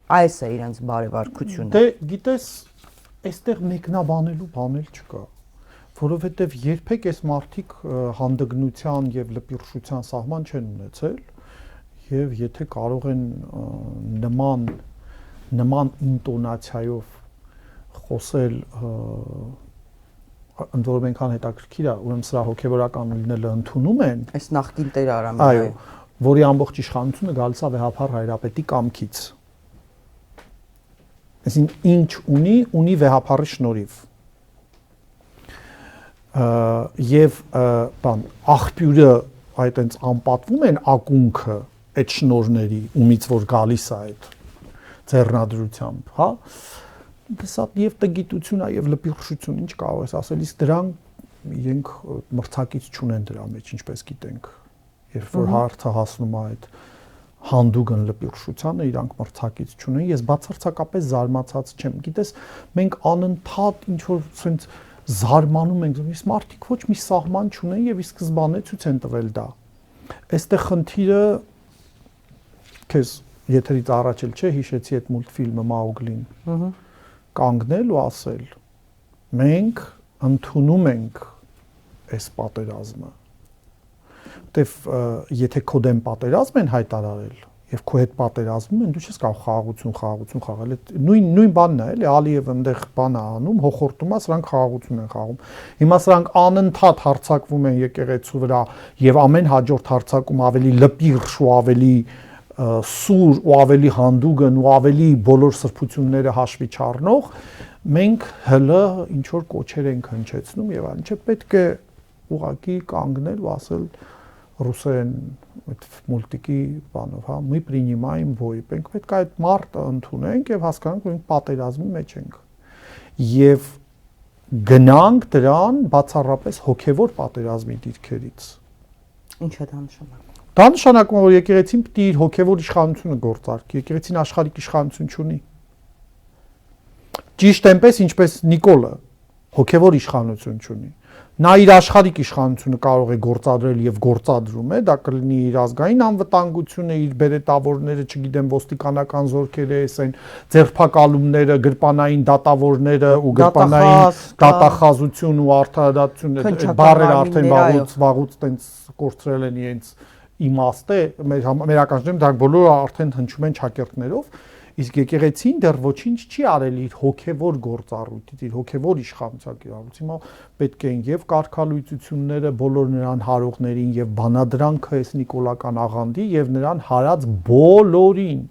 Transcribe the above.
Այս է իրենց բարեվարկությունը։ Դե գիտես, այստեղ մեկնաբանելու բան էլ չկա, որովհետև երբեք այս մարդիկ հանդգնության եւ լպիրշության սահման չեն ունեցել, եւ եթե կարող են նման ինտոնացիայով խոսել, ընդ որում այնքան հետաքրքիր է, ուրեմն սրա հոգեվորական լինելը ընդունում են, այս նախկին Տեր Արամյանը, այո, որի ամբողջ իշխանությունը գալիս է վեհափառ հայրապետի կամքից։ Այսինքն ինչ ունի վեհափառի շնորհիվ։ Եվ աղբյուրը այդ այնց անպատվում են ակունքը այդ շնորհների, ումից որ գալիս է այդ ձեռնադրությամբ, հա։ Սա եւ տգիտություն է եւ լպիրշություն, ինչ կարող ես ասել, իսկ դրանք իրենք մրցակից չունեն դրա մեջ, ինչպես գիտենք, երբ որ հարցը հասնում է այդ հանդուգն լպիրշությանը, իրանք մրցակից չունեն, ես բացարձակապես զարմացած չեմ, գիտես, մենք անընդհատ ինչ որ ցենց զարմանում ենք, այս մարդիկ ոչ մի սահման չունեն եւ ի սկզբանե ցույց են տվել դա։ Այստեղ խնդիրը քեզ եթերից առաջ էլ չէ, հիշեցի այդ մուլտֆիլմը Մաուգլին։ Կանգնել ու ասել. մենք ընդունում ենք այս պատերազմը։ Որտեվ եթե քո դեմ պատերազմ են հայտարարել եւ քո հետ պատերազմում են, դու չես կարող խաղաղություն խաղալ։ Այդ նույն բանն է, էլի Ալիևը այնտեղ բան է անում, հոխորտում է, սրանք խաղաղություն են խաղում։ Հիմա սրանք անընդհատ հարձակվում են եկեղեցու վրա եւ ամեն հաջորդ հարձակում ավելի լպիրշ ու ավելի սուր ու ավելի հանդուգն ու ավելի բոլոր սրբությունները հաշվի չառնող, մենք հլը ինչ որ կոչեր ենք հնչեցնում եւ այլն, չէ, պետք է ուղղակի կանգնել ու ասել ռուսերեն այդ մուլտիկի բանով, հա, мы принимаем бой, մենք պետք է այդ մարտը ընդունենք եւ հասկանանք, որ մենք պատերազմի մեջ ենք եւ գնանք դրան բացառապես հոգեվոր պատերազմի դիրքերից։ Ինչ է դա նշանակում։ Դա նշանակում է, որ եկեղեցին պետք է իր հոգևոր իշխանությունը գործարկի, եկեղեցին աշխարհիկ իշխանություն չունի։ Ճիշտ այնպես, ինչպես Նիկոլը հոգևոր իշխանություն չունի։ Նա իր աշխարհիկ իշխանությունը կարող է գործադրել եւ գործադրում է, դա կլինի իր ազգային անվտանգությունը, իր բերետավորները, չգիտեմ, ոստիկանական զորքերը, այն ձերբակալումները, գրպանային դատավորները ու գրպանային դատախազություն ու արդարադատություն, այդ բառերը արդեն վաղուց տենց կորցրել են իրենց իմաստը, մեր ականջներում դրանք բոլորը արդեն հնչում են ճակերտներով, իսկ եկեղեցին դեռ ոչինչ չի արել իր հոգևոր գործառույթից, իր հոգևոր իշխանության կիրառությունից։ Հիմա պետք են եւ կարգալույծությունները բոլոր նրան հարողներին եւ բանադրանքը այս նիկոլական աղանդի եւ նրան հարած բոլորին